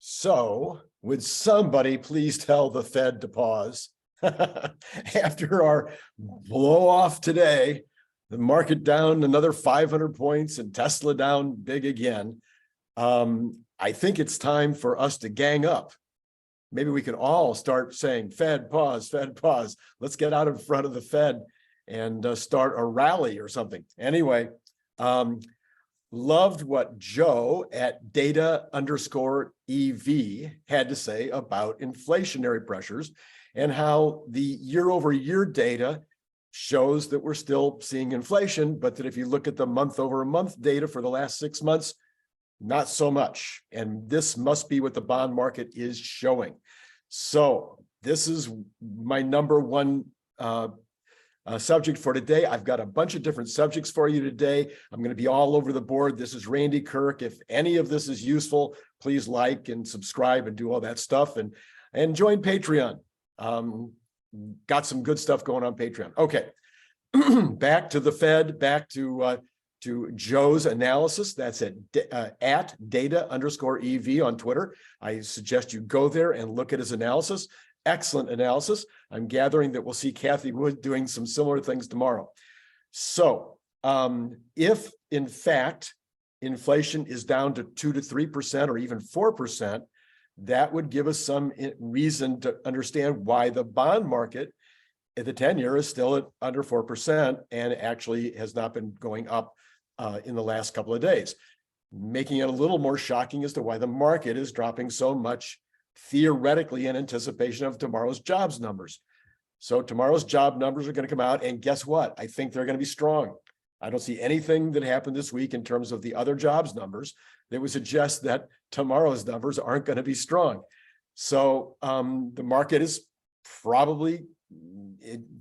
So, would somebody please tell the Fed to pause? After our blow off today, the market down another 500 points and Tesla down big again. I think it's time for us to gang up. Maybe we can all start saying, Fed, pause, Fed, pause. Let's get out in front of the Fed and start a rally or something. Anyway, loved what Joe at data_EV had to say about inflationary pressures and how the year-over-year data shows that we're still seeing inflation, but that if you look at the month-over-month data for the last 6 months, not so much. And this must be what the bond market is showing. So this is my number one subject for today. I've got a bunch of different subjects for you today. I'm going to be all over the board. This is Randy Kirk. If any of this is useful, please like and subscribe and do all that stuff and join Patreon. Got some good stuff going on Patreon. Okay, back to the Fed, back to Joe's analysis. That's at data_EV on Twitter. I suggest you go there and look at his analysis. Excellent analysis. I'm gathering that we'll see Kathy Wood doing some similar things tomorrow. So if in fact inflation is down to 2 to 3% or even 4%, that would give us some reason to understand why the bond market at the 10-year is still at under 4% and actually has not been going up in the last couple of days, making it a little more shocking as to why the market is dropping so much theoretically in anticipation of tomorrow's jobs numbers. So tomorrow's job numbers are going to come out, and guess what? I think they're going to be strong. I don't see anything that happened this week in terms of the other jobs numbers that would suggest that tomorrow's numbers aren't going to be strong. So the market is probably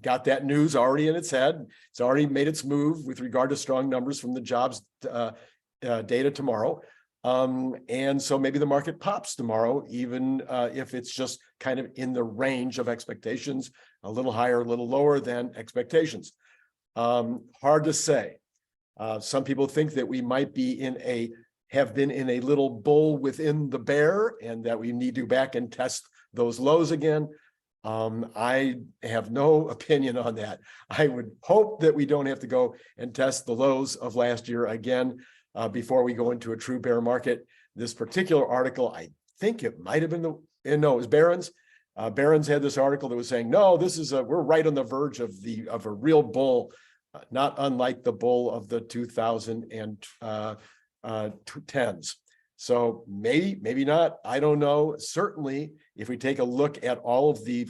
got that news already in its head. It's already made its move with regard to strong numbers from the jobs data tomorrow. And so maybe the market pops tomorrow, even if it's just kind of in the range of expectations, a little higher, a little lower than expectations. Hard to say. Some people think that we might be have been in a little bull within the bear and that we need to back and test those lows again. I have no opinion on that. I would hope that we don't have to go and test the lows of last year again before we go into a true bear market. This particular article, I think it might have been no, it was Barron's. Barron's had this article that was saying, no, this is we're right on the verge of a real bull, not unlike the bull of the 2010s. So maybe not. I don't know. Certainly, if we take a look at all of the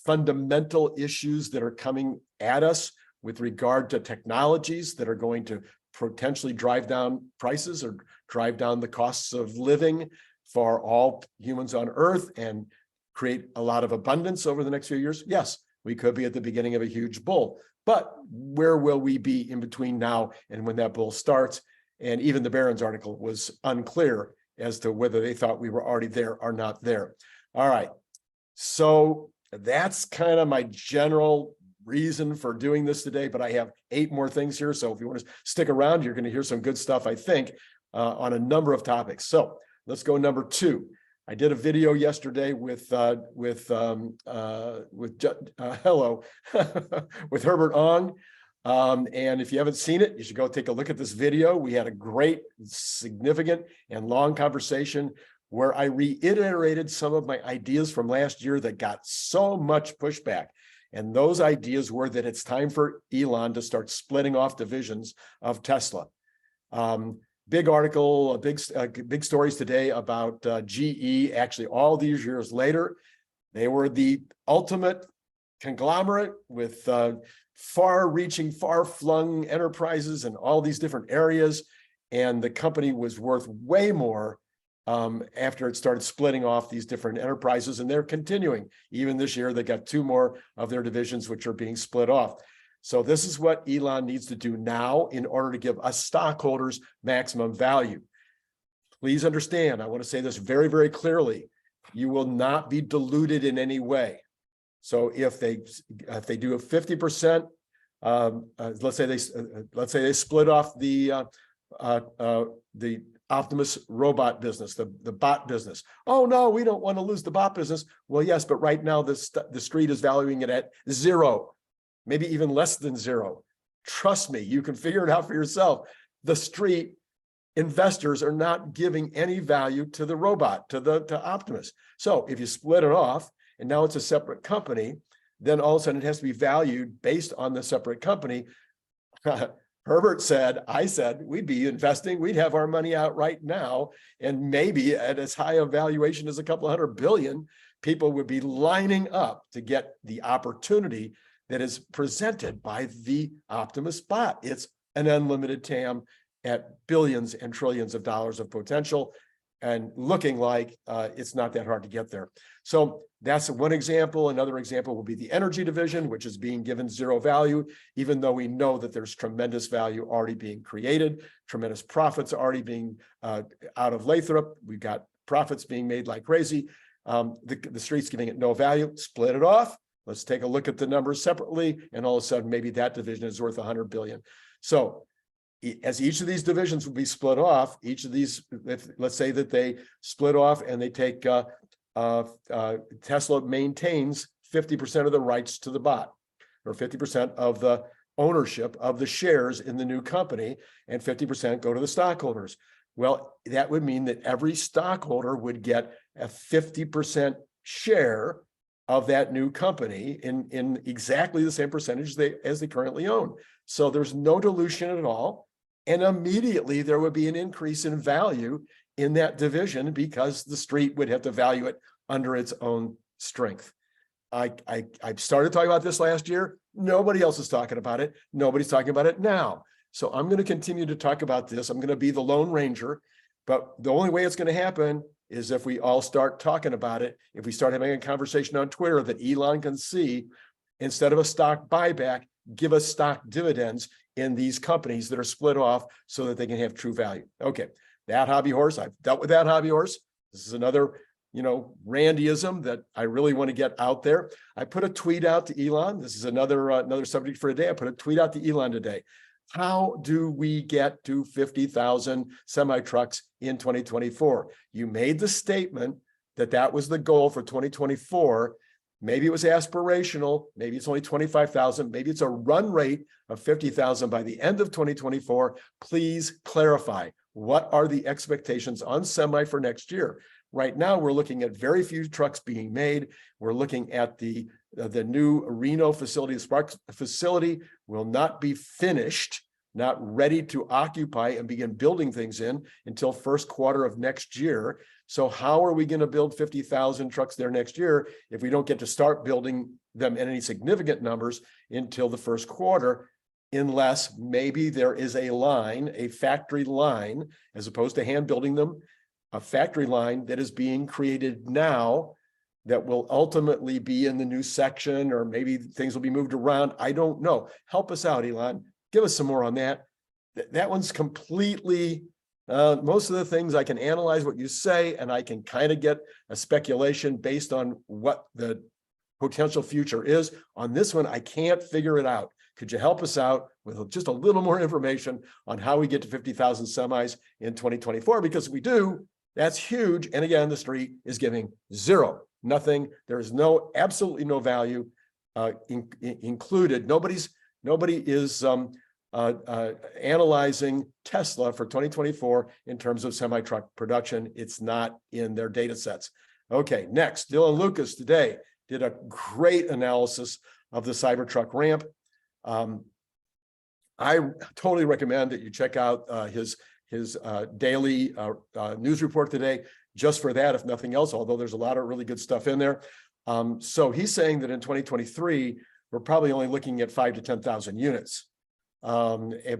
fundamental issues that are coming at us with regard to technologies that are going to potentially drive down prices or drive down the costs of living for all humans on Earth and create a lot of abundance over the next few years, yes, we could be at the beginning of a huge bull. But where will we be in between now and when that bull starts? And even the Barron's article was unclear as to whether they thought we were already there or not there. All right, so that's kind of my general reason for doing this today, but I have 8 more things here. So if you want to stick around, you're going to hear some good stuff, I think, on a number of topics. So let's go number 2. I did a video yesterday with Herbert Ong. And if you haven't seen it, you should go take a look at this video. We had a great, significant, and long conversation where I reiterated some of my ideas from last year that got so much pushback. And those ideas were that it's time for Elon to start splitting off divisions of Tesla. Big article, big stories today about GE. Actually, all these years later, they were the ultimate conglomerate with far-reaching, far-flung enterprises in all these different areas. And the company was worth way more after it started splitting off these different enterprises, and they're continuing. Even this year, they got 2 more of their divisions which are being split off. So this is what Elon needs to do now in order to give us stockholders maximum value. Please understand, I want to say this very, very clearly. You will not be diluted in any way. So if they do a 50%, let's say they split off the Optimus robot business, the bot business. Oh, no, we don't want to lose the bot business. Well, yes, but right now the street is valuing it at 0, maybe even less than 0. Trust me, you can figure it out for yourself. The street investors are not giving any value to the robot, to Optimus. So if you split it off and now it's a separate company, then all of a sudden it has to be valued based on the separate company. Herbert said, I said, we'd be investing, we'd have our money out right now, and maybe at as high a valuation as a couple $100 billion, people would be lining up to get the opportunity that is presented by the Optimus bot. It's an unlimited TAM at billions and trillions of dollars of potential, and looking like it's not that hard to get there. So that's one example. Another example will be the energy division, which is being given 0 value, even though we know that there's tremendous value already being created, tremendous profits already being out of Lathrop. We've got profits being made like crazy. The street's giving it no value. Split it off. Let's take a look at the numbers separately, and all of a sudden maybe that division is worth 100 billion. So as each of these divisions will be split off, each of these, let's say that they split off and they take Tesla maintains 50% of the rights to the bot, or 50% of the ownership of the shares in the new company, and 50% go to the stockholders. Well, that would mean that every stockholder would get a 50% share of that new company in exactly the same percentage as they currently own. So there's no dilution at all. And immediately there would be an increase in value in that division because the street would have to value it under its own strength. I started talking about this last year. Nobody else is talking about it. Nobody's talking about it now. So I'm going to continue to talk about this. I'm going to be the Lone Ranger, but the only way it's going to happen is if we all start talking about it. If we start having a conversation on Twitter that Elon can see, instead of a stock buyback, give us stock dividends in these companies that are split off so that they can have true value. Okay, that hobby horse, I've dealt with that hobby horse. This is another, Randyism that I really want to get out there. I put a tweet out to Elon. This is another subject for a day. I put a tweet out to Elon today. How do we get to 50,000 semi-trucks in 2024? You made the statement that that was the goal for 2024. Maybe it was aspirational. Maybe it's only 25,000. Maybe it's a run rate of 50,000 by the end of 2024. Please clarify, what are the expectations on semi for next year? Right now, we're looking at very few trucks being made. We're looking at the new Reno facility. The Spark facility will not be finished, not ready to occupy and begin building things in until first quarter of next year. So how are we going to build 50,000 trucks there next year if we don't get to start building them in any significant numbers until the first quarter, unless maybe there is a line, a factory line, as opposed to hand building them, a factory line that is being created now that will ultimately be in the new section, or maybe things will be moved around. I don't know. Help us out, Elon. Give us some more on that. That one's completely, most of the things I can analyze what you say, and I can kind of get a speculation based on what the potential future is. On this one, I can't figure it out. Could you help us out with just a little more information on how we get to 50,000 semis in 2024? Because if we do, that's huge. And again, the street is giving 0, nothing. There is absolutely no value included. Nobody is analyzing Tesla for 2024 in terms of semi-truck production. It's not in their data sets. Okay, next, Dylan Lucas today did a great analysis of the Cybertruck ramp. I totally recommend that you check out his daily news report today, just for that, if nothing else, although there's a lot of really good stuff in there. So he's saying that in 2023, we're probably only looking at 5,000 to 10,000 units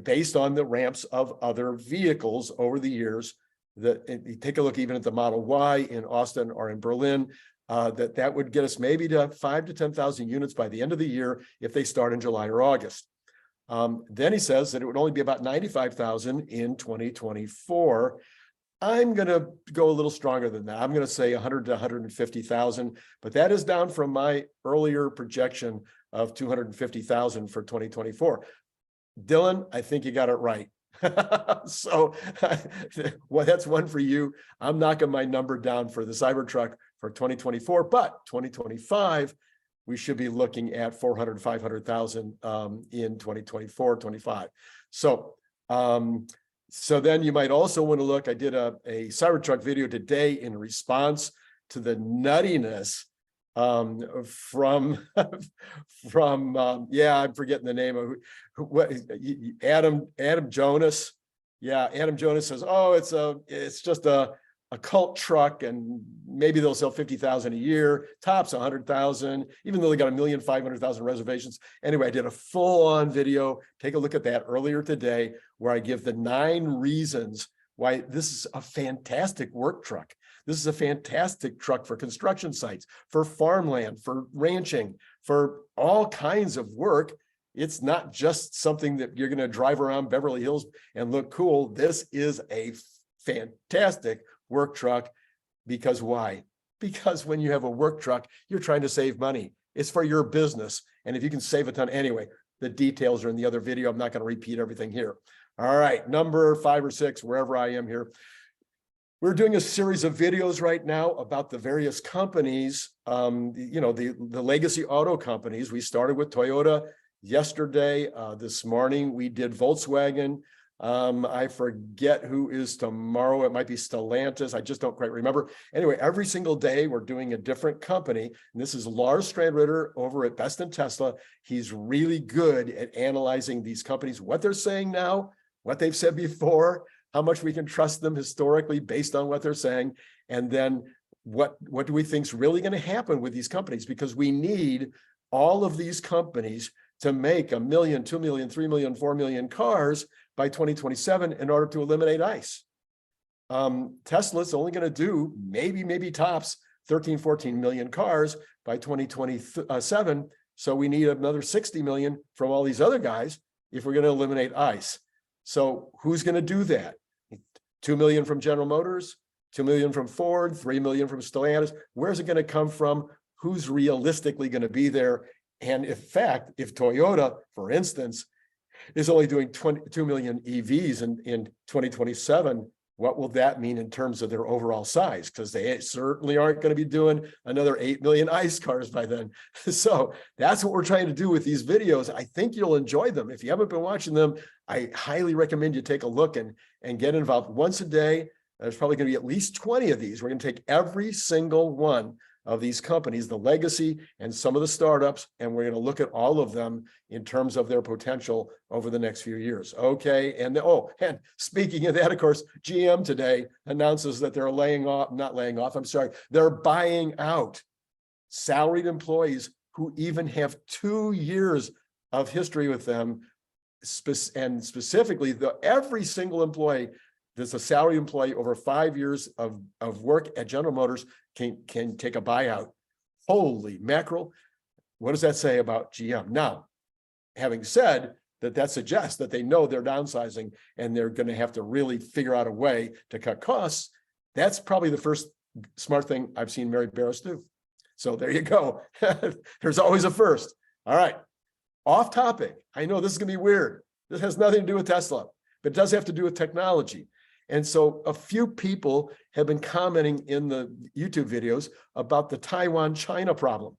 based on the ramps of other vehicles over the years. You take a look even at the Model Y in Austin or in Berlin, that would get us maybe to 5,000 to 10,000 units by the end of the year if they start in July or August. Then he says that it would only be about 95,000 in 2024. I'm going to go a little stronger than that. I'm going to say 100 to 150,000, but that is down from my earlier projection of 250,000 for 2024. Dylan, I think you got it right. So well, that's one for you. I'm knocking my number down for the Cybertruck for 2024, but 2025, we should be looking at 400, 500,000 in 2024, 25. So, so then you might also want to look, I did a Cybertruck video today in response to the nuttiness from yeah, I'm forgetting the name of what Adam Jonas. Yeah, Adam Jonas says, oh, it's just a cult truck, and maybe they'll sell 50,000 a year, tops 100,000, even though they got 1,500,000 reservations. Anyway, I did a full-on video. Take a look at that earlier today, where I give the 9 reasons why this is a fantastic work truck. This is a fantastic truck for construction sites, for farmland, for ranching, for all kinds of work. It's not just something that you're going to drive around Beverly Hills and look cool. This is a fantastic work truck. Because why? Because when you have a work truck, you're trying to save money. It's for your business. And if you can save a ton, anyway, the details are in the other video. I'm not going to repeat everything here. All right, number 5 or 6, wherever I am here. We're doing a series of videos right now about the various companies, you know, the legacy auto companies. We started with Toyota yesterday. This morning, we did Volkswagen. I forget who is tomorrow. It might be Stellantis. I just don't quite remember. Anyway, every single day we're doing a different company. And this is Lars Strandritter over at Best in Tesla. He's really good at analyzing these companies, what they're saying now, what they've said before, how much we can trust them historically based on what they're saying, and then what do we think is really going to happen with these companies, because we need all of these companies to make 1 million, 2 million, 3 million, 4 million cars by 2027 in order to eliminate ICE. Tesla's only going to do maybe tops 13, 14 million cars by 2027. So we need another 60 million from all these other guys if we're going to eliminate ICE. So who's going to do that? 2 million from General Motors, 2 million from Ford, 3 million from Stellantis. Where's it going to come from? Who's realistically going to be there? And in fact, if Toyota, for instance, is only doing 22 million EVs in 2027, what will that mean in terms of their overall size? Because they certainly aren't going to be doing another 8 million ICE cars by then. So that's what we're trying to do with these videos. I think you'll enjoy them. If you haven't been watching them, I highly recommend you take a look and get involved once a day. There's probably going to be at least 20 of these. We're going to take every single one of these companies, the legacy and some of the startups, and we're going to look at all of them in terms of their potential over the next few years. Okay, and and speaking of that, of course, GM today announces that they're they're buying out salaried employees who even have 2 years of history with them, and specifically every single employee that's a salary employee over 5 years of work at General Motors can take a buyout. Holy mackerel. What does that say about GM? Now, having said that suggests that they know they're downsizing and they're going to have to really figure out a way to cut costs. That's probably the first smart thing I've seen Mary Barris do. So there you go. There's always a first. All right. Off topic. I know this is going to be weird. This has nothing to do with Tesla, but it does have to do with technology. And so a few people have been commenting in the YouTube videos about the Taiwan-China problem.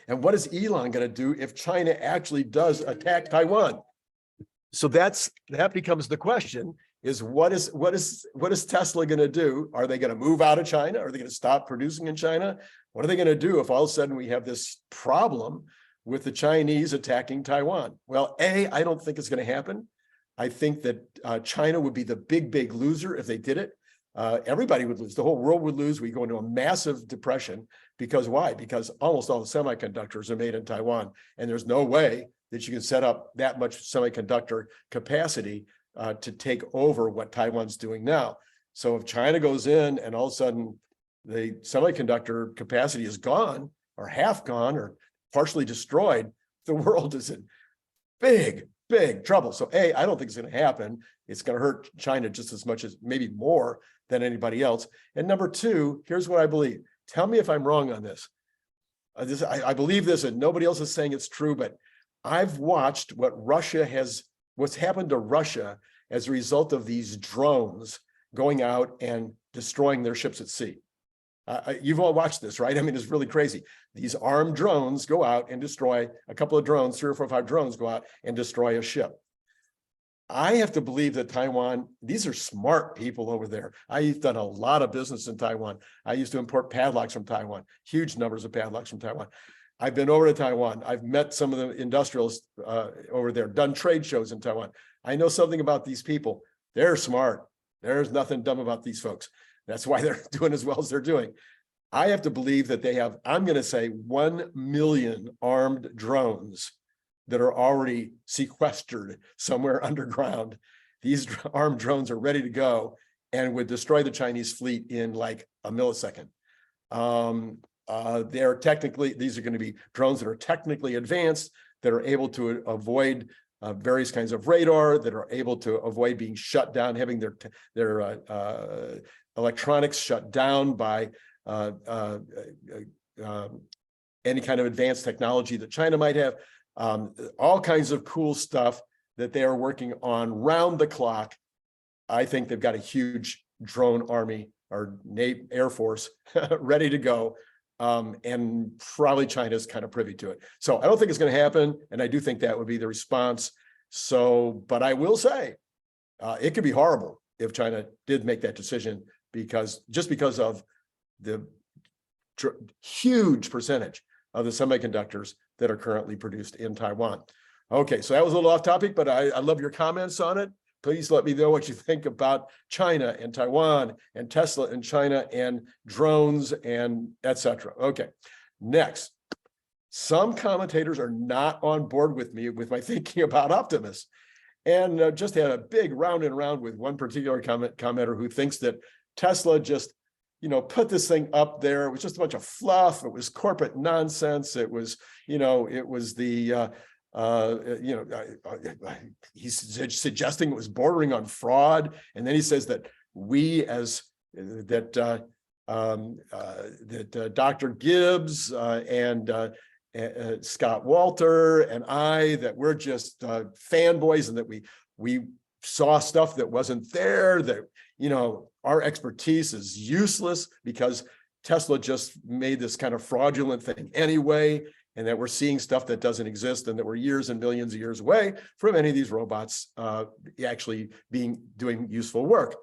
And what is Elon going to do if China actually does attack Taiwan? So that becomes the question, is what is Tesla going to do? Are they going to move out of China? Are they going to stop producing in China? What are they going to do if all of a sudden we have this problem with the Chinese attacking Taiwan? Well, I don't think it's going to happen. I think that China would be the big loser if they did it. Everybody would lose. The whole world would lose. We go into a massive depression. Because why? Because almost all the semiconductors are made in Taiwan, and there's no way that you can set up that much semiconductor capacity to take over what Taiwan's doing now. So if China goes in and all of a sudden the semiconductor capacity is gone or half gone or partially destroyed, the world is in big trouble. So I don't think it's going to happen. It's going to hurt China just as much as, maybe more than anybody else. And number two, here's what I believe. Tell me if I'm wrong on this. I believe this, and nobody else is saying it's true, but I've watched what's happened to Russia as a result of these drones going out and destroying their ships at sea. You've all watched this, right? I mean, it's really crazy. These armed drones go out and destroy a couple of drones, 3 or 4 or 5 drones go out and destroy a ship. I have to believe that Taiwan, these are smart people over there. I've done a lot of business in Taiwan. I used to import padlocks from Taiwan, huge numbers of padlocks from Taiwan. I've been over to Taiwan. I've met some of the industrialists over there, done trade shows in Taiwan. I know something about these people. They're smart. There's nothing dumb about these folks. That's why they're doing as well as they're doing. I have to believe that they have, I'm going to say 1 million armed drones that are already sequestered somewhere underground. These armed drones are ready to go and would destroy the Chinese fleet in like a millisecond. They're technically, these are going to be drones that are technically advanced, that are able to avoid various kinds of radar, that are able to avoid being shut down, having their electronics shut down by any kind of advanced technology that China might have. All kinds of cool stuff that they are working on round the clock. I think they've got a huge drone army or Air Force ready to go. And probably China's kind of privy to it. So I don't think it's going to happen. And I do think that would be the response. So, but I will say, it could be horrible if China did make that decision, because of the huge percentage of the semiconductors that are currently produced in Taiwan. Okay, so that was a little off topic, but I love your comments on it. Please let me know what you think about China and Taiwan and Tesla and China and drones and etc. Okay, next. Some commentators are not on board with me with my thinking about Optimus, and just had a big round and round with one particular commenter who thinks that Tesla just, put this thing up there. It was just a bunch of fluff. It was corporate nonsense. It was, it was the he's suggesting it was bordering on fraud, and then he says that Dr. Gibbs and Scott Walter and that we're just fanboys, and that we saw stuff that wasn't there, that our expertise is useless because Tesla just made this kind of fraudulent thing anyway, and that we're seeing stuff that doesn't exist, and that we're years and millions of years away from any of these robots actually doing useful work.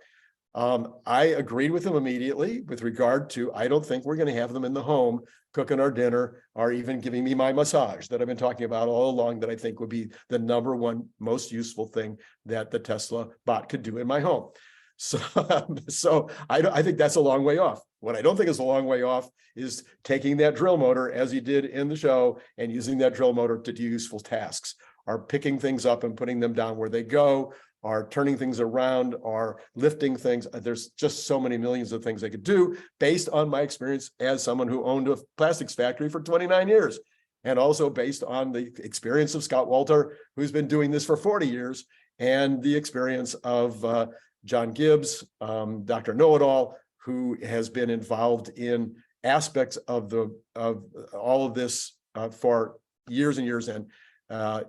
I agreed with him immediately with regard to, I don't think we're going to have them in the home cooking our dinner or even giving me my massage that I've been talking about all along, that I think would be the #1 most useful thing that the Tesla bot could do in my home. So I think that's a long way off. What I don't think is a long way off is taking that drill motor, as he did in the show, and using that drill motor to do useful tasks, or picking things up and putting them down where they go, or turning things around, or lifting things. There's just so many millions of things they could do based on my experience as someone who owned a plastics factory for 29 years. And also based on the experience of Scott Walter, who's been doing this for 40 years, and the experience of John Gibbs, Dr. Know-it-all, who has been involved in aspects of all of this for years and years. And I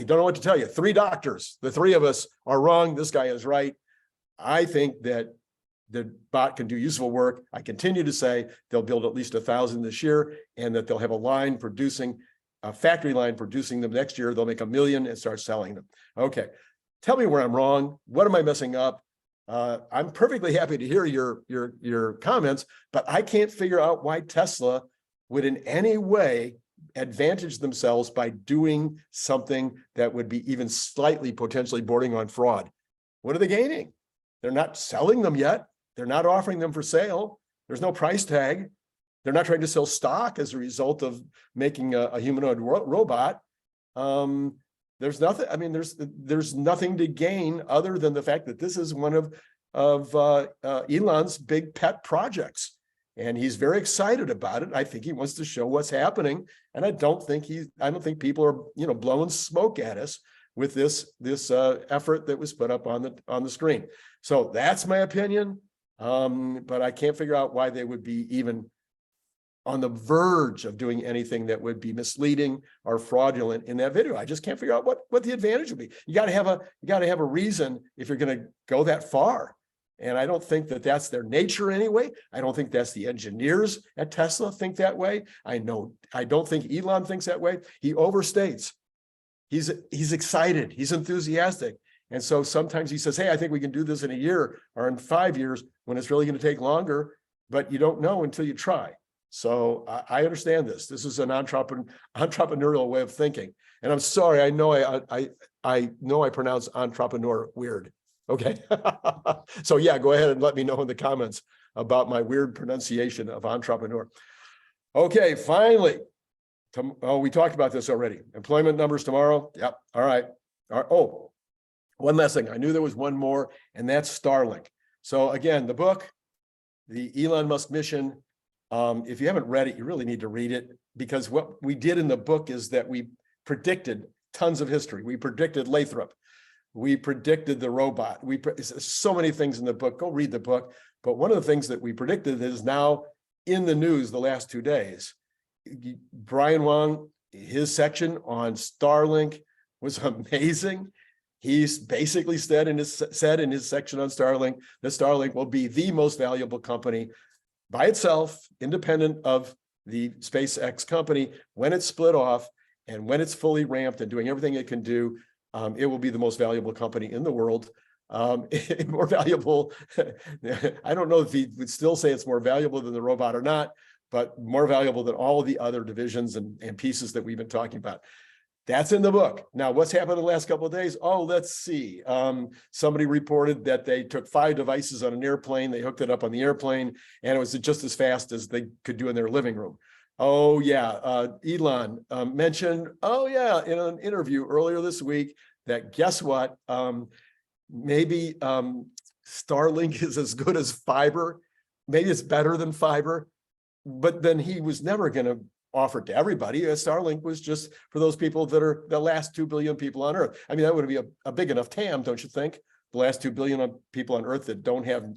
don't know what to tell you. 3 doctors, the 3 of us are wrong. This guy is right. I think that the bot can do useful work. I continue to say they'll build at least 1,000 this year, and that they'll have a factory line producing them next year. They'll make 1 million and start selling them. Okay. Tell me where I'm wrong. What am I messing up? I'm perfectly happy to hear your comments, but I can't figure out why Tesla would in any way advantage themselves by doing something that would be even slightly potentially bordering on fraud. What are they gaining? They're not selling them yet. They're not offering them for sale. There's no price tag. They're not trying to sell stock as a result of making a humanoid robot. There's nothing. I mean, there's nothing to gain other than the fact that this is one of Elon's big pet projects, and he's very excited about it. I think he wants to show what's happening, and I don't think people are blowing smoke at us with this effort that was put up on the screen. So that's my opinion, but I can't figure out why they would be even on the verge of doing anything that would be misleading or fraudulent in that video. I just can't figure out what the advantage would be. You got to have a reason if you're going to go that far. And I don't think that that's their nature anyway. I don't think that's the engineers at Tesla think that way. I don't think Elon thinks that way. He overstates. He's excited. He's enthusiastic. And so sometimes he says, hey, I think we can do this in a year or in 5 years when it's really going to take longer, but you don't know until you try. So I understand this. This is an entrepreneurial way of thinking. And I'm sorry, I know I pronounce entrepreneur weird. Okay. So yeah, go ahead and let me know in the comments about my weird pronunciation of entrepreneur. Okay, finally. Oh, we talked about this already. Employment numbers tomorrow. Yep. All right. Oh, one last thing. I knew there was one more, and that's Starlink. So again, the book, the Elon Musk mission. If you haven't read it, you really need to read it, because what we did in the book is that we predicted tons of history. We predicted Lathrop. We predicted the robot. So many things in the book. Go read the book. But one of the things that we predicted is now in the news the last 2 days. Brian Wong, his section on Starlink was amazing. He's basically said in his section on Starlink that Starlink will be the most valuable company by itself, independent of the SpaceX company, when it's split off and when it's fully ramped and doing everything it can do. It will be the most valuable company in the world. More valuable. I don't know if he would still say it's more valuable than the robot or not, but more valuable than all of the other divisions and pieces that we've been talking about. That's in the book. Now, what's happened in the last couple of days? Oh, let's see. Somebody reported that they took 5 devices on an airplane. They hooked it up on the airplane, and it was just as fast as they could do in their living room. Oh, yeah. Elon mentioned, oh, yeah, in an interview earlier this week that guess what? Maybe Starlink is as good as fiber. Maybe it's better than fiber. But then he was never going to offer it to everybody. Starlink was just for those people that are the last 2 billion people on Earth. I mean, that would be a big enough TAM, don't you think? The last 2 billion people on Earth that don't have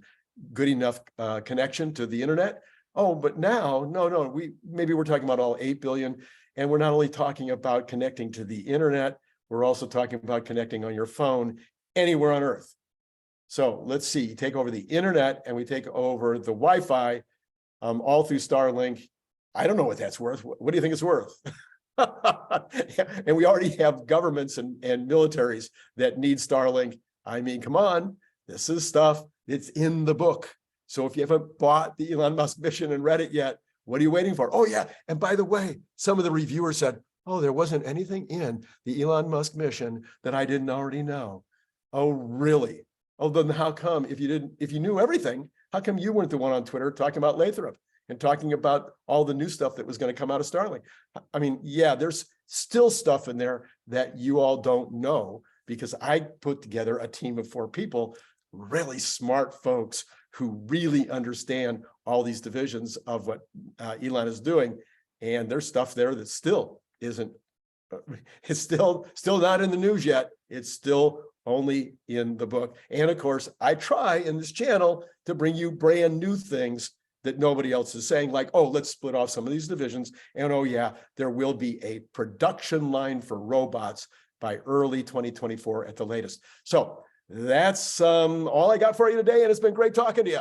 good enough connection to the internet. Oh, but now, no, maybe we're talking about all 8 billion. And we're not only talking about connecting to the internet, we're also talking about connecting on your phone anywhere on Earth. So let's see, you take over the internet and we take over the Wi-Fi all through Starlink. I don't know what that's worth. What do you think it's worth? And we already have governments and militaries that need Starlink. I mean, come on, this is stuff that's in the book. So if you haven't bought the Elon Musk mission and read it yet, what are you waiting for? Oh yeah, and by the way, some of the reviewers said, oh, there wasn't anything in the Elon Musk mission that I didn't already know. Oh, really? Oh, then how come if you knew everything, how come you weren't the one on Twitter talking about Lathrop and talking about all the new stuff that was going to come out of Starlink? I mean, yeah, there's still stuff in there that you all don't know, because I put together a team of 4 people, really smart folks who really understand all these divisions of what Elon is doing. And there's stuff there that still isn't, it's still not in the news yet. It's still only in the book. And of course, I try in this channel to bring you brand new things that nobody else is saying, like, oh, let's split off some of these divisions. And oh yeah, there will be a production line for robots by early 2024 at the latest. So that's all I got for you today. And it's been great talking to you.